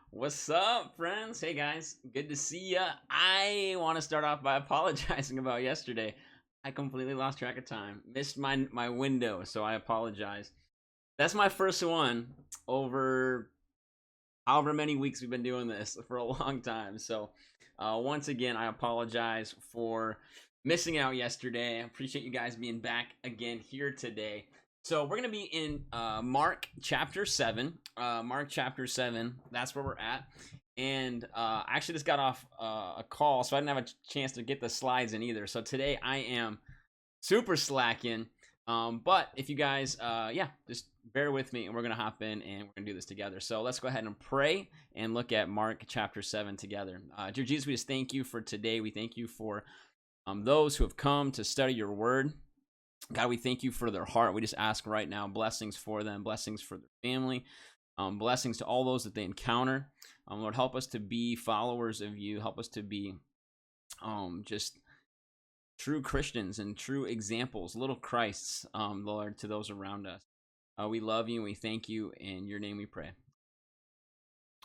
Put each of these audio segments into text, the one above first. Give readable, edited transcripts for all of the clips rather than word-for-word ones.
What's up, friends? Hey, guys. Good to see ya. I want to start off by apologizing about yesterday. I completely lost track of time. Missed my window, so I apologize. That's my first one over however many weeks we've been doing this for a long time. So, once again, I apologize for missing out yesterday. I appreciate you guys being back again here today. So, we're going to be in Mark chapter 7. Mark chapter 7, that's where we're at. And I actually just got off a call, so I didn't have a chance to get the slides in either. So, today I am super slacking. But if you guys, just bear with me and we're going to hop in and we're going to do this together. So let's go ahead and pray and look at Mark chapter 7 together. Dear Jesus, we just thank you for today. We thank you for those who have come to study your word. God, we thank you for their heart. We just ask right now blessings for them, blessings for their family, blessings to all those that they encounter. Lord, help us to be followers of you. Help us to be just true Christians and true examples, little Christs, Lord, to those around us. We love you and we thank you. In your name we pray.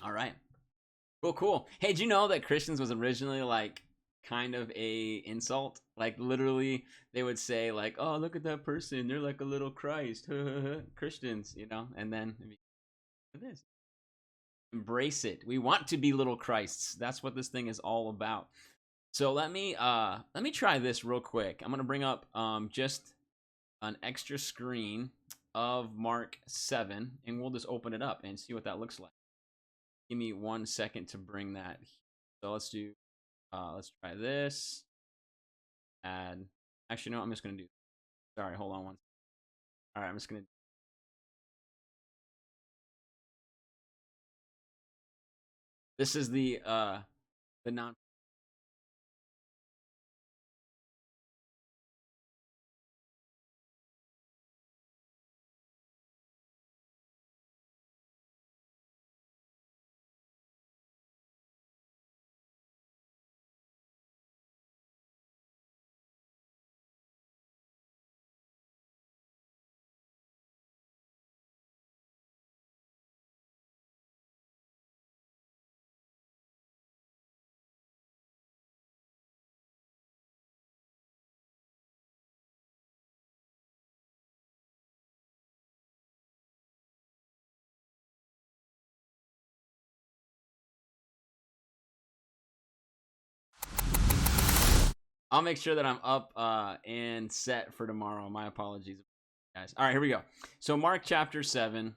All right. Cool. Hey, did you know that Christians was originally like kind of a insult? Like literally they would say like, oh, look at that person. They're like a little Christ. Christians, and then this. Embrace it. We want to be little Christs. That's what this thing is all about. So let me try this real quick. I'm gonna bring up just an extra screen of Mark 7, and we'll just open it up and see what that looks like. Give me 1 second to bring that. So let's try this. Add. Actually, no, I'm just gonna do. Sorry, hold on one. All right, I'm just gonna. This is the non. I'll make sure that I'm up and set for tomorrow. My apologies, guys. All right, here we go. So Mark chapter 7.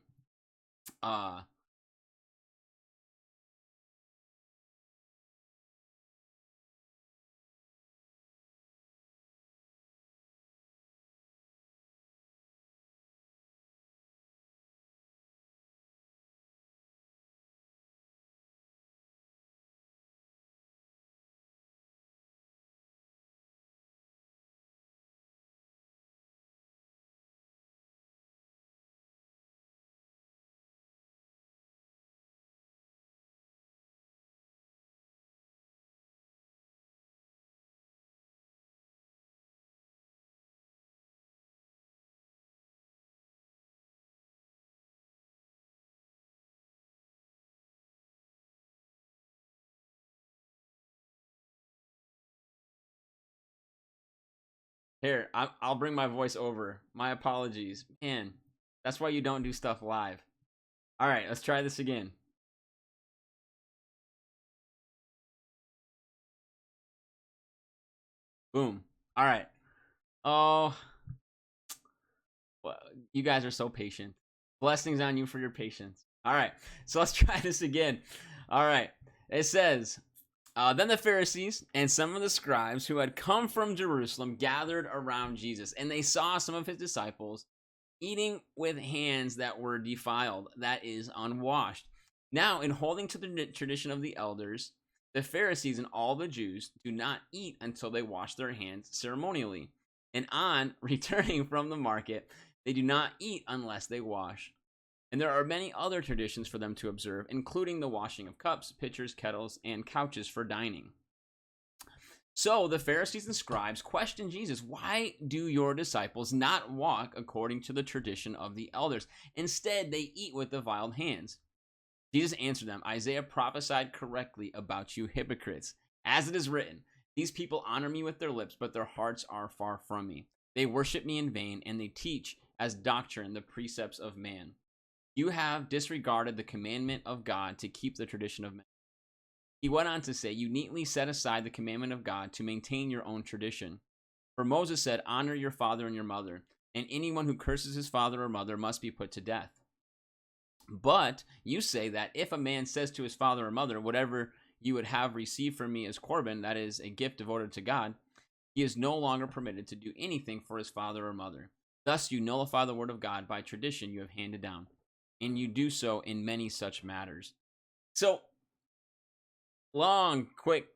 Here, I'll bring my voice over. My apologies. Man, that's why you don't do stuff live. All right, let's try this again. Boom. All right. Oh, well, you guys are so patient. Blessings on you for your patience. All right, so let's try this again. All right, it says, then the Pharisees and some of the scribes who had come from Jerusalem gathered around Jesus, and they saw some of his disciples eating with hands that were defiled, that is, unwashed. Now, in holding to the tradition of the elders, the Pharisees and all the Jews do not eat until they wash their hands ceremonially. And on returning from the market, they do not eat unless they wash. And there are many other traditions for them to observe, including the washing of cups, pitchers, kettles, and couches for dining. So the Pharisees and scribes questioned Jesus, "Why do your disciples not walk according to the tradition of the elders? Instead, they eat with defiled hands." Jesus answered them, "Isaiah prophesied correctly about you hypocrites. As it is written, these people honor me with their lips, but their hearts are far from me. They worship me in vain, and they teach as doctrine the precepts of man. You have disregarded the commandment of God to keep the tradition of men." He went on to say, "You neatly set aside the commandment of God to maintain your own tradition. For Moses said, 'Honor your father and your mother,' and anyone who curses his father or mother must be put to death. But you say that if a man says to his father or mother, 'Whatever you would have received from me as Corban,' that is, a gift devoted to God, he is no longer permitted to do anything for his father or mother. Thus you nullify the word of God by tradition you have handed down, and you do so in many such matters." So, long, quick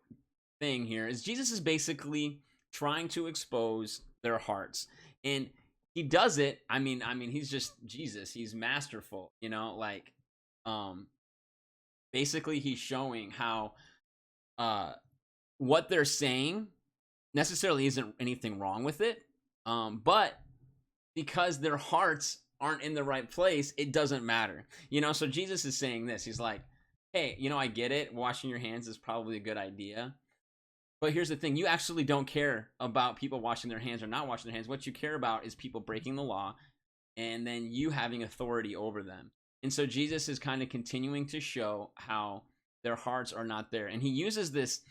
thing here is Jesus is basically trying to expose their hearts. And he does it. I mean, he's just Jesus. He's masterful, like um basically he's showing how uh what they're saying necessarily isn't anything wrong with it. But because their hearts aren't in the right place, it doesn't matter. So Jesus is saying this. He's like, "Hey, I get it. Washing your hands is probably a good idea. But here's the thing, you actually don't care about people washing their hands or not washing their hands. What you care about is people breaking the law and then you having authority over them." And so Jesus is kind of continuing to show how their hearts are not there. And he uses this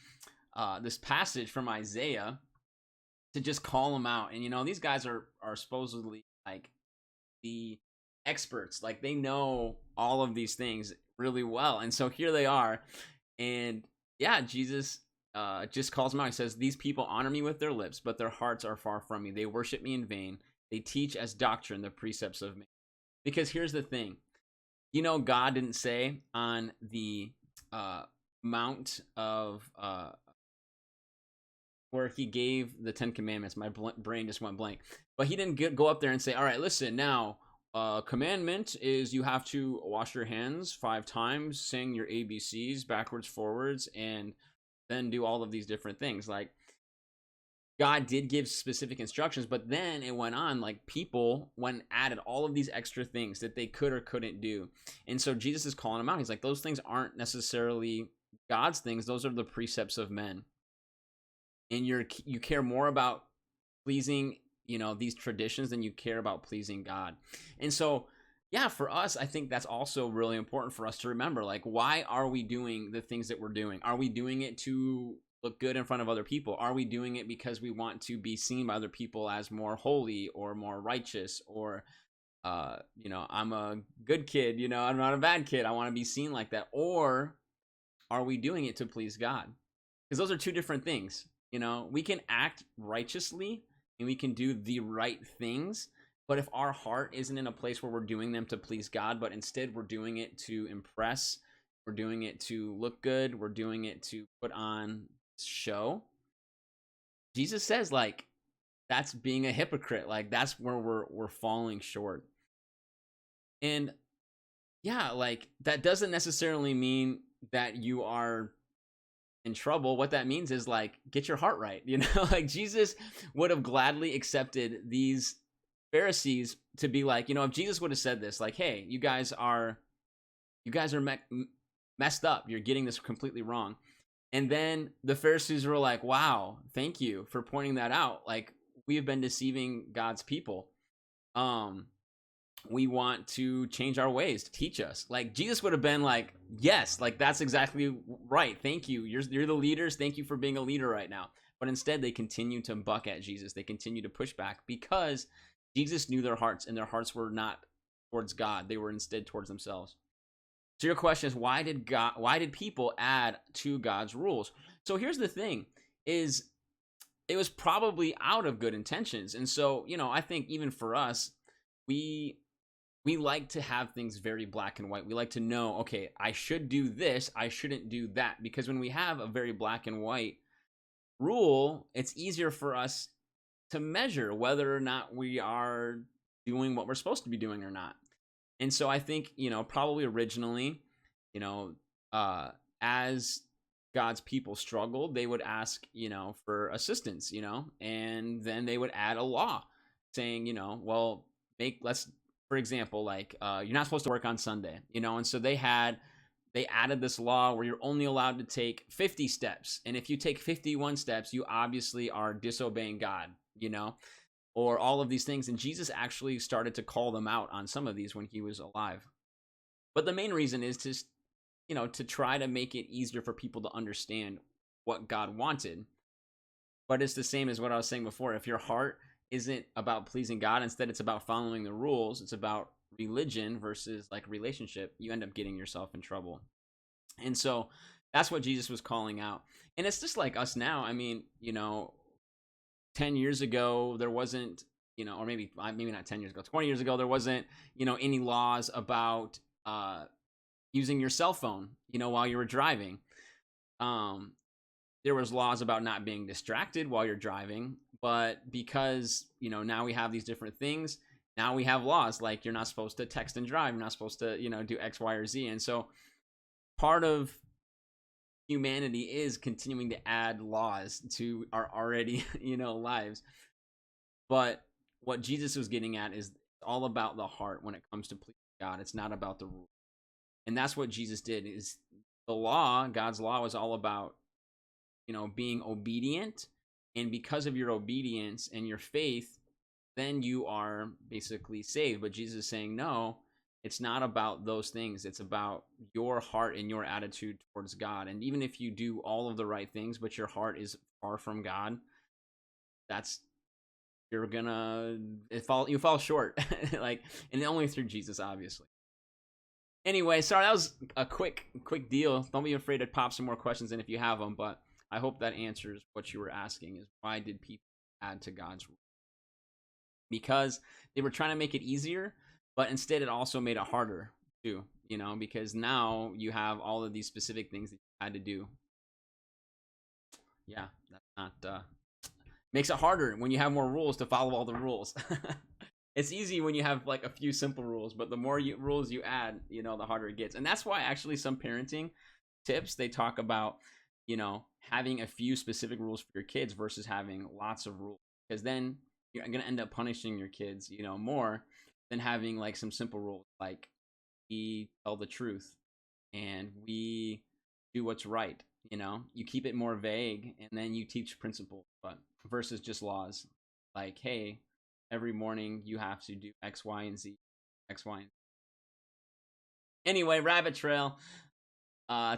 passage from Isaiah to just call them out. And these guys are supposedly like the experts. Like they know all of these things really well. And so here they are. And yeah, Jesus just calls them out. He says, "These people honor me with their lips, but their hearts are far from me. They worship me in vain. They teach as doctrine the precepts of me." Because here's the thing. God didn't say on the mount of where he gave the 10 commandments. My brain just went blank. But he didn't go up there and say, "All right, listen, now commandment is you have to wash your hands 5 times, sing your ABCs backwards, forwards, and then do all of these different things." Like God did give specific instructions, but then it went on, like people went and added all of these extra things that they could or couldn't do. And so Jesus is calling them out. He's like, those things aren't necessarily God's things. Those are the precepts of men. And you care more about pleasing, these traditions than you care about pleasing God. And so, yeah, for us, I think that's also really important for us to remember. Like, why are we doing the things that we're doing? Are we doing it to look good in front of other people? Are we doing it because we want to be seen by other people as more holy or more righteous? Or I'm a good kid, I'm not a bad kid, I want to be seen like that? Or are we doing it to please God? Because those are two different things. We can act righteously and we can do the right things, but if our heart isn't in a place where we're doing them to please God, but instead we're doing it to impress, we're doing it to look good, we're doing it to put on show, Jesus says, like, that's being a hypocrite. Like that's where we're falling short. And yeah, like that doesn't necessarily mean that you are in trouble. What that means is like, get your heart right. Like Jesus would have gladly accepted these Pharisees to be like, if Jesus would have said this, like, "Hey, you guys are messed up. You're getting this completely wrong." And then the Pharisees were like, "Wow, thank you for pointing that out. Like, we have been deceiving God's people. We want to change our ways, to teach us." Like Jesus would have been like, "Yes, like that's exactly right. Thank you. You're the leaders. Thank you for being a leader right now." But instead they continue to buck at Jesus. They continue to push back because Jesus knew their hearts, and their hearts were not towards God. They were instead towards themselves. So your question is, why did people add to God's rules? So here's the thing, is it was probably out of good intentions. And so, I think even for us, we like to have things very black and white. We like to know, okay, I should do this, I shouldn't do that. Because when we have a very black and white rule, it's easier for us to measure whether or not we are doing what we're supposed to be doing or not. And so I think, probably originally, as God's people struggled, they would ask, for assistance, and then they would add a law saying, well, let's, for example, like, you're not supposed to work on Sunday, and so they added this law where you're only allowed to take 50 steps. And if you take 51 steps, you obviously are disobeying God, or all of these things. And Jesus actually started to call them out on some of these when he was alive. But the main reason is to try to make it easier for people to understand what God wanted. But it's the same as what I was saying before. If your heart isn't about pleasing God, instead it's about following the rules, it's about religion versus like relationship, you end up getting yourself in trouble. And so that's what Jesus was calling out. And it's just like us now. I mean, 10 years ago, there wasn't, or maybe not 10 years ago, 20 years ago, there wasn't, any laws about using your cell phone, while you were driving. There was laws about not being distracted while you're driving, but because, now we have these different things, now we have laws like you're not supposed to text and drive, you're not supposed to, do X, Y, or Z. And so part of humanity is continuing to add laws to our already, lives. But what Jesus was getting at is all about the heart when it comes to pleasing God. It's not about the rule. And that's what Jesus did. Is the law, God's law, was all about, being obedient. And because of your obedience and your faith, then you are basically saved. But Jesus is saying, no, it's not about those things. It's about your heart and your attitude towards God. And even if you do all of the right things, but your heart is far from God, you fall short. Like, and only through Jesus, obviously. Anyway, sorry, that was a quick deal. Don't be afraid to pop some more questions in if you have them, but I hope that answers what you were asking, is why did people add to God's rule? Because they were trying to make it easier, but instead it also made it harder too, because now you have all of these specific things that you had to do. Yeah, that's not, makes it harder when you have more rules to follow all the rules. It's easy when you have like a few simple rules, but the more rules you add, the harder it gets. And that's why actually some parenting tips, they talk about, having a few specific rules for your kids versus having lots of rules, because then you're going to end up punishing your kids, more than having like some simple rules like we tell the truth and we do what's right. You keep it more vague and then you teach principles, but versus just laws like, hey, every morning you have to do X, Y, and Z, X, Y, and Z. Anyway, rabbit trail.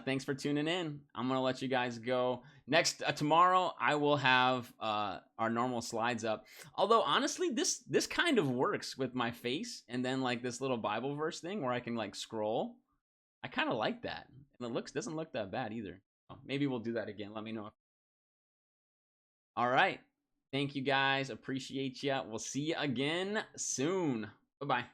Thanks for tuning in. I'm gonna let you guys go. Next tomorrow, I will have our normal slides up. Although honestly, this kind of works with my face and then like this little Bible verse thing where I can like scroll. I kind of like that, and it doesn't look that bad either. Maybe we'll do that again. Let me know. All right. Thank you guys. Appreciate you. We'll see you again soon. Bye-bye.